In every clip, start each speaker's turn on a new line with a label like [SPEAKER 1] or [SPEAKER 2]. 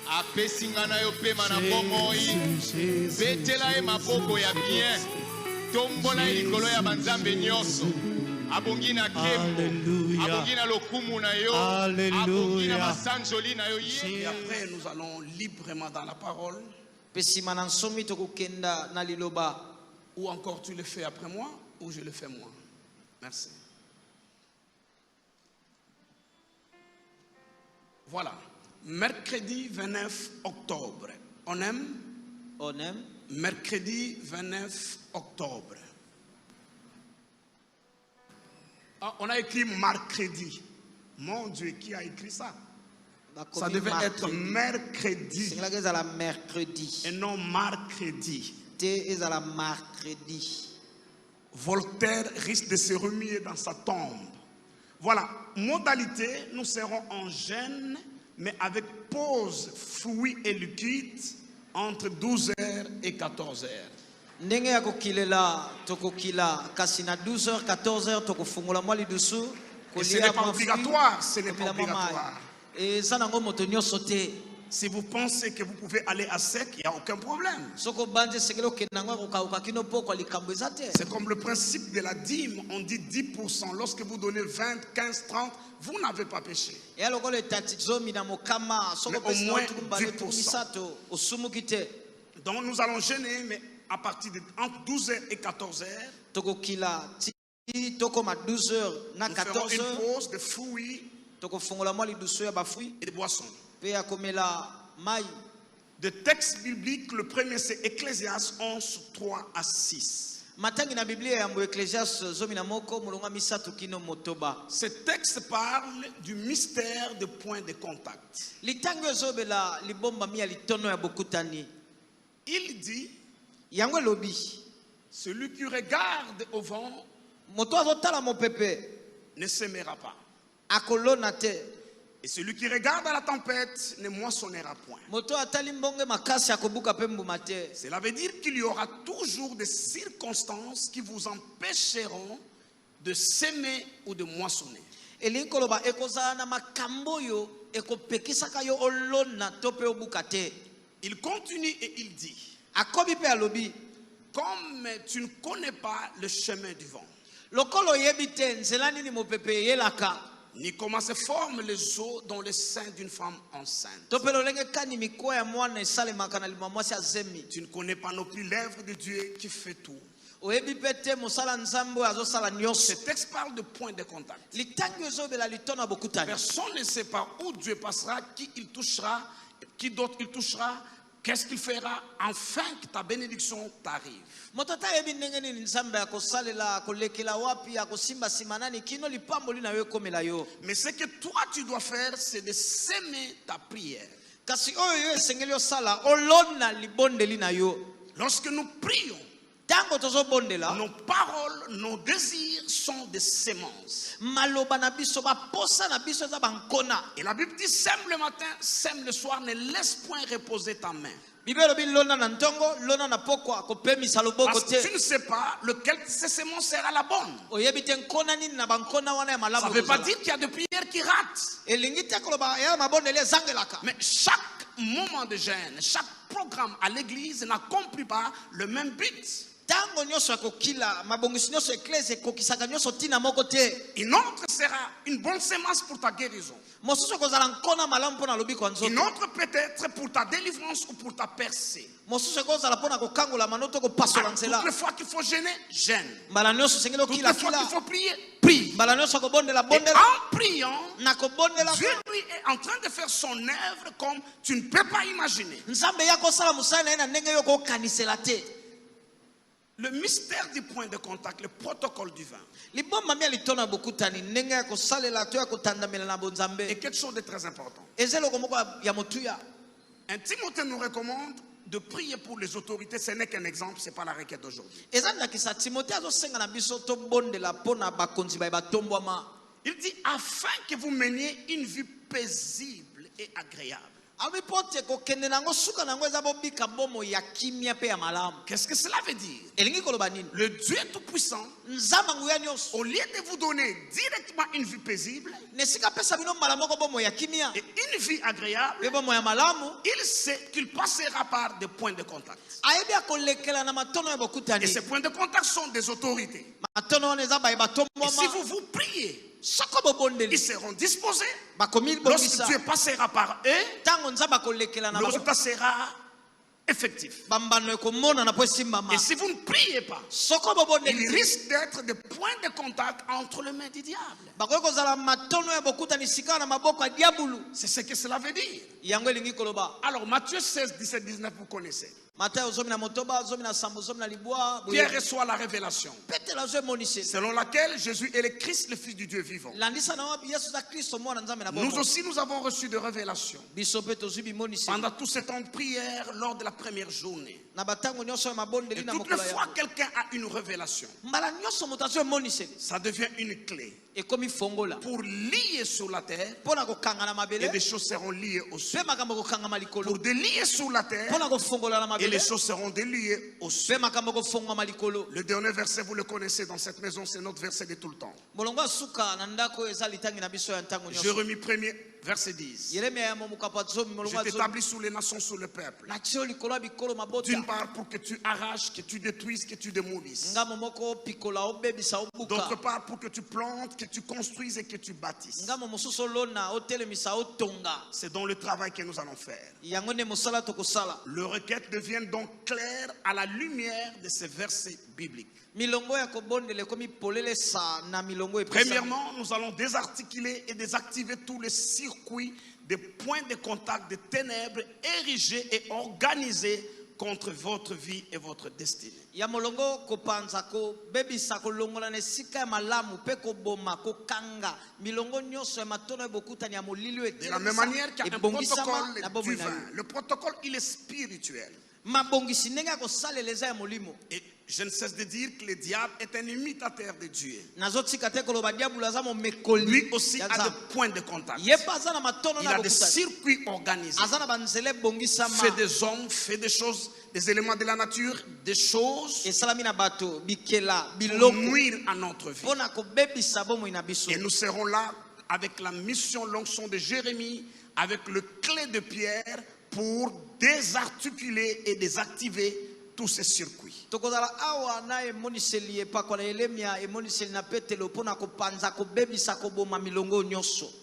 [SPEAKER 1] Apesingana yo pema na bomoi betela e maboko ya bien tombola likolo ya banzambe nyonso abongi na kembo abongi na lokumu na yo abongi na masanjoli na yo.
[SPEAKER 2] Et après nous allons librement dans la parole. Ou encore tu le fais après moi ou je le fais moi. Merci. Voilà. Mercredi 29 octobre. On aime?
[SPEAKER 3] On aime.
[SPEAKER 2] Mercredi 29 octobre. Ah, on a écrit mercredi. Mon Dieu, qui a écrit ça? Ça devait être mercredi. Et non mercredi. Voltaire risque de se remuer dans sa tombe. Voilà. Modalité, nous serons en jeûne, mais avec pause fruits et liquides entre 12h et 14h.
[SPEAKER 3] Ndenge ya kokilela tokokila kasi na 12h 14h tokofungula mwali dusu
[SPEAKER 2] ce n'est pas obligatoire, ce n'est pas obligatoire.
[SPEAKER 3] Et ça nango moto nyonso te.
[SPEAKER 2] Si vous pensez que vous pouvez aller à sec, il n'y a aucun problème. C'est comme le principe de la dîme. On dit 10%. Lorsque vous donnez 20, 15, 30, vous n'avez pas péché. Mais au moins 10%. Donc nous allons jeûner, mais à partir de entre 12h et 14h. Nous ferons une pause de fruits et de boissons. De textes bibliques, le premier c'est Ecclésiaste 11, 3 à 6. Ce texte parle du mystère de point de contact. Il dit, celui qui regarde au vent ne s'aimera pas. Et celui qui regarde à la tempête ne moissonnera point. Cela veut dire qu'il y aura toujours des circonstances qui vous empêcheront de s'aimer ou de moissonner. Il continue et il dit, comme tu ne connais pas le chemin du vent, ni comment se forment les os dans le sein d'une femme enceinte. Tu ne connais pas non plus l'œuvre de Dieu qui fait tout. Ce texte parle de point de contact. Personne ne sait pas où Dieu passera, qui il touchera, qui d'autre il touchera, qu'est-ce qu'il fera afin que ta bénédiction t'arrive. Mais ce que toi tu dois faire, c'est de s'aimer ta prière. Lorsque nous prions, nos paroles, nos désirs sont des semences. Et la Bible dit, sème le matin, sème le soir, ne laisse point reposer ta main. Parce que tu ne sais pas lequel de ces semences sera la bonne. Ça ne veut pas dire qu'il y a des prières qui ratent. Mais chaque moment de jeûne, chaque programme à l'église n'accomplit pas le même but. Une autre sera une bonne semence pour ta guérison. Une autre peut-être pour ta délivrance ou pour ta percée. Toutes les fois qu'il faut jeûner, jeûne. Toutes les fois qu'il faut prier, prie. Et en priant, Dieu lui est en train de faire son œuvre comme tu ne peux pas imaginer. Le mystère du point de contact, le protocole du vin, est quelque chose de très important. Un Timothée nous recommande de prier pour les autorités. Ce n'est qu'un exemple, ce n'est pas la requête d'aujourd'hui. Il dit afin que vous meniez une vie paisible et agréable. Qu'est-ce que cela veut dire? Le Dieu Tout-Puissant, au lieu de vous donner directement une vie paisible et une vie agréable, il sait qu'il passera par des points de contact. Et ces points de contact sont des autorités. Et si vous priez, ils seront disposés. Lorsque Dieu passera par eux, le résultat sera effectif. Et si vous ne priez pas, il risque d'être des points de contact entre les mains du diable. C'est ce que cela veut dire. Alors Matthieu 16, 17, 19, vous connaissez. Pierre reçoit la révélation selon laquelle Jésus est le Christ, le Fils du Dieu vivant. Nous aussi, nous avons reçu de révélations pendant tout ce temps de prière lors de la première journée. Et toutes les fois quelqu'un a une révélation, ça devient une clé pour lier sur la terre, et des choses seront liées au ciel. Pour délier sur la terre, et les choses seront déliées au ciel. Le dernier verset, vous le connaissez dans cette maison, c'est notre verset de tout le temps. Jérémie 1er, verset 10. Je t'établis sous les nations, sous le peuple. D'une part, pour que tu arraches, que tu détruises, que tu démolisses. D'autre part, pour que tu plantes, que tu construises et que tu bâtisses. C'est dans le travail que nous allons faire. Le requête devient donc clair à la lumière de ces versets bibliques. Premièrement, nous allons désarticuler et désactiver tous les circuits des points de contact des ténèbres érigés et organisés contre votre vie et votre destinée. De la même manière qu'il y a un protocole divin, le protocole il est spirituel. Et je ne cesse de dire que le diable est un imitateur de Dieu. Lui aussi a des points de contact. Il a des circuits organisés. Fait des hommes, fait des choses, des éléments de la nature, des choses pour nuire à notre vie. Et nous serons là avec la mission, l'onction de Jérémie, avec le clé de Pierre pour désarticuler et désactiver tous ces circuits.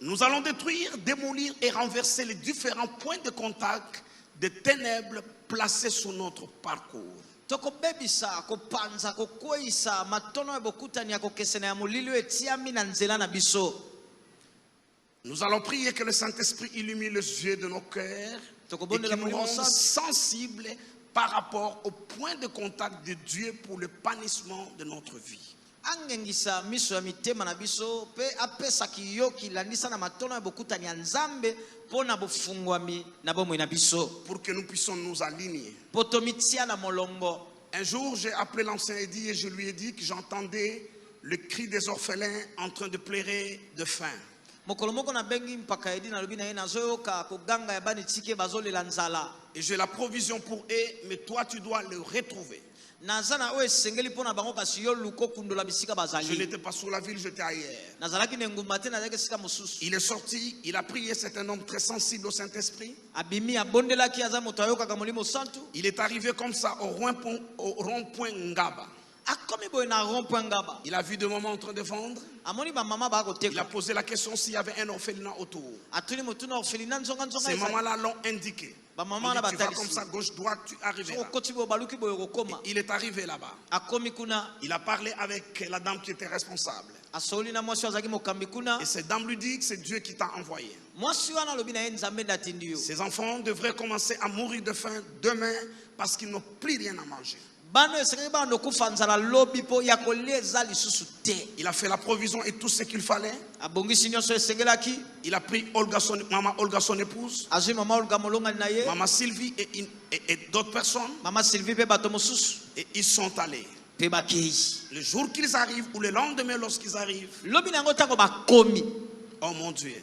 [SPEAKER 2] Nous allons détruire, démolir et renverser les différents points de contact des ténèbres placés sur notre parcours. Nous allons prier que le Saint-Esprit illumine les yeux de nos cœurs et qu'il nous rende sensibles par rapport au point de contact de Dieu pour le panissement de notre vie. Pour que nous puissions nous aligner. Un jour, j'ai appelé l'ancien Eddy et je lui ai dit que j'entendais le cri des orphelins en train de pleurer de faim. Et j'ai la provision pour eux, mais toi tu dois le retrouver. Je n'étais pas sur la ville, j'étais ailleurs. Il est sorti, il a prié, c'est un homme très sensible au Saint-Esprit. Il est arrivé comme ça au rond-point Ngaba. Il a vu des mamans en train de vendre. Il a posé la question s'il y avait un orphelinat autour. Ces mamans-là l'ont indiqué. Tu vas comme ça, gauche, droite, tu arriveras. Il est arrivé là-bas. Il a parlé avec la dame qui était responsable. Et cette dame lui dit que c'est Dieu qui t'a envoyé. Ces enfants devraient commencer à mourir de faim demain parce qu'ils n'ont plus rien à manger. Il a fait la provision et tout ce qu'il fallait. Il a pris maman Olga, son épouse, maman Sylvie et d'autres personnes. Et ils sont allés. Le jour qu'ils arrivent ou le lendemain lorsqu'ils arrivent, oh mon Dieu,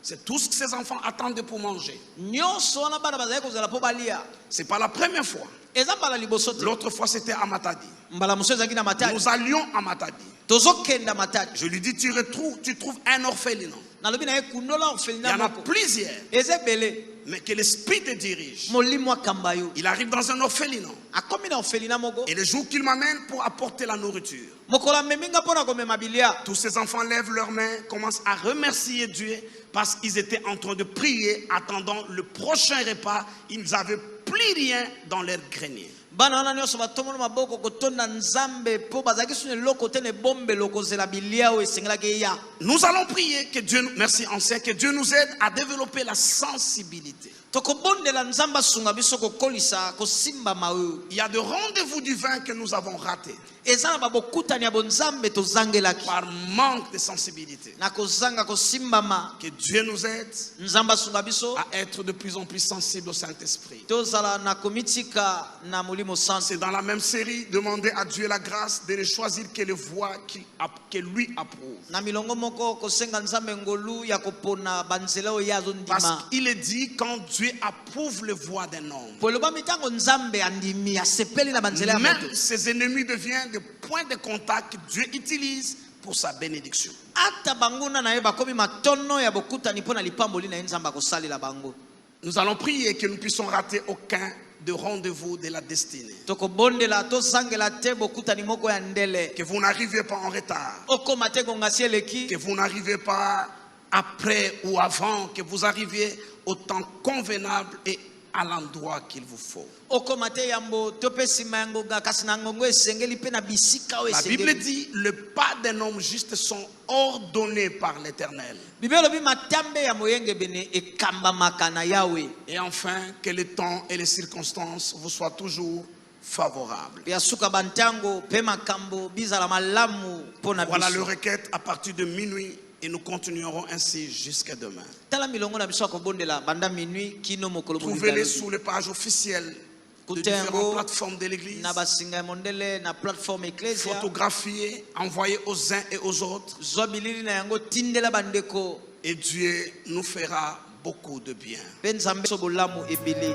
[SPEAKER 2] C'est tout ce que ces enfants attendent pour manger.
[SPEAKER 3] nyonso wana bana bazali kozala po balia
[SPEAKER 2] C'est pas la première fois.
[SPEAKER 3] eza mbala liboso te
[SPEAKER 2] L'autre fois, c'était à Matadi.
[SPEAKER 3] mbala mosusu ezalaki na matadi
[SPEAKER 2] Nous allions à Matadi.
[SPEAKER 3] tozokenda matadi
[SPEAKER 2] Je lui dis, tu trouves un orphelinat.
[SPEAKER 3] nalobi na ye kundola
[SPEAKER 2] Il y
[SPEAKER 3] orphelinat
[SPEAKER 2] en a
[SPEAKER 3] moko
[SPEAKER 2] plusieurs,
[SPEAKER 3] eza ebele
[SPEAKER 2] mais que l'esprit te dirige.
[SPEAKER 3] molimo akamba yo
[SPEAKER 2] Il arrive dans un orphelinat.
[SPEAKER 3] akomi na orphelinat moko
[SPEAKER 2] Et le jour qu'il m'amène pour apporter la nourriture,
[SPEAKER 3] mokolo amemi nga mpo na komema bilia
[SPEAKER 2] tous ces enfants lèvent leurs mains, commencent à remercier Dieu parce qu'ils étaient en train de prier, attendant le prochain repas. Ils n'avaient plus rien dans leur grenier.
[SPEAKER 3] bana wana nyonso batomona maboko kotonda nzambe mpo bazalaki suna eloko te na ebombelo kozela bilia oyo esengelaki eya
[SPEAKER 2] Nous allons prier que Dieu, merci ancien, que Dieu nous aide à développer la sensibilité.
[SPEAKER 3] tokobondela nzambe asunga biso kokolisa kosimbama oyo
[SPEAKER 2] Il y a de rendez-vous divins que nous avons ratés
[SPEAKER 3] eza na babokutani ya bonzambe tozangelaki
[SPEAKER 2] par manque de sensibilité.
[SPEAKER 3] na kozanga kosimbama
[SPEAKER 2] Que Dieu nous aide
[SPEAKER 3] nzambe asunga biso
[SPEAKER 2] à être de plus en plus sensibles au Saint-Esprit.
[SPEAKER 3] tozala na komitika na molimo santo
[SPEAKER 2] C'est dans la même série, demander à Dieu la grâce de ne choisir que les voies que lui approuve.
[SPEAKER 3] na milongo moko kosenga nzambe ngolu ya kopona banzela oyo ye azondima
[SPEAKER 2] Parce qu'il est dit, quand Dieu approuve les voies d'un homme,
[SPEAKER 3] po elobami ntango nzambe andimi asepeli na banzela ya moto
[SPEAKER 2] même ses ennemis deviennent des points de contact que Dieu utilise pour sa bénédiction.
[SPEAKER 3] ata banguna na ye bakomi matono ya bokutani mpo na lipamboli na ye nzambe akosalela bango
[SPEAKER 2] Nous allons prier que nous puissions rater aucun de rendez-vous de la destinée.
[SPEAKER 3] tokobondela tozangela te bokutani moko ya ndele
[SPEAKER 2] Que vous n'arrivez pas en retard.
[SPEAKER 3] okoma te kongasi eleki
[SPEAKER 2] Que vous n'arrivez pas après ou avant. Que vous arriviez au temps convenable et à l'endroit qu'il vous faut.
[SPEAKER 3] okoma te yambo to mpe nsima ya ngonga kasi na ngongo esengeli mpe na bisika oyo
[SPEAKER 2] La Bible
[SPEAKER 3] esengeli
[SPEAKER 2] dit, le pas d'un homme juste sont ordonnés par l'Éternel.
[SPEAKER 3] bible elobi matambe ya moyengebene ekambamaka na yawe
[SPEAKER 2] Et enfin, que le temps et les circonstances vous soient toujours favorables.
[SPEAKER 3] ya suka bantango mpe makambo bizala malamu mpo na
[SPEAKER 2] Voilà le
[SPEAKER 3] biso
[SPEAKER 2] requête à partir de minuit et nous continuerons ainsi jusqu'à demain.
[SPEAKER 3] tala milongo na biso ya kobondela banda minui kino mokolo
[SPEAKER 2] Trouvez-les
[SPEAKER 3] bolidalobi.
[SPEAKER 2] sous les pages officielles de
[SPEAKER 3] Kutengo,
[SPEAKER 2] différentes plateformes de l'Église.
[SPEAKER 3] na basinga ya mondele na plateforme ecclesia
[SPEAKER 2] Photographiées, envoyées aux uns et aux autres.
[SPEAKER 3] zwa bilili na yango tindela bandeko
[SPEAKER 2] Et Dieu nous fera beaucoup de bien.
[SPEAKER 3] mpe nzambe so bolamu ebele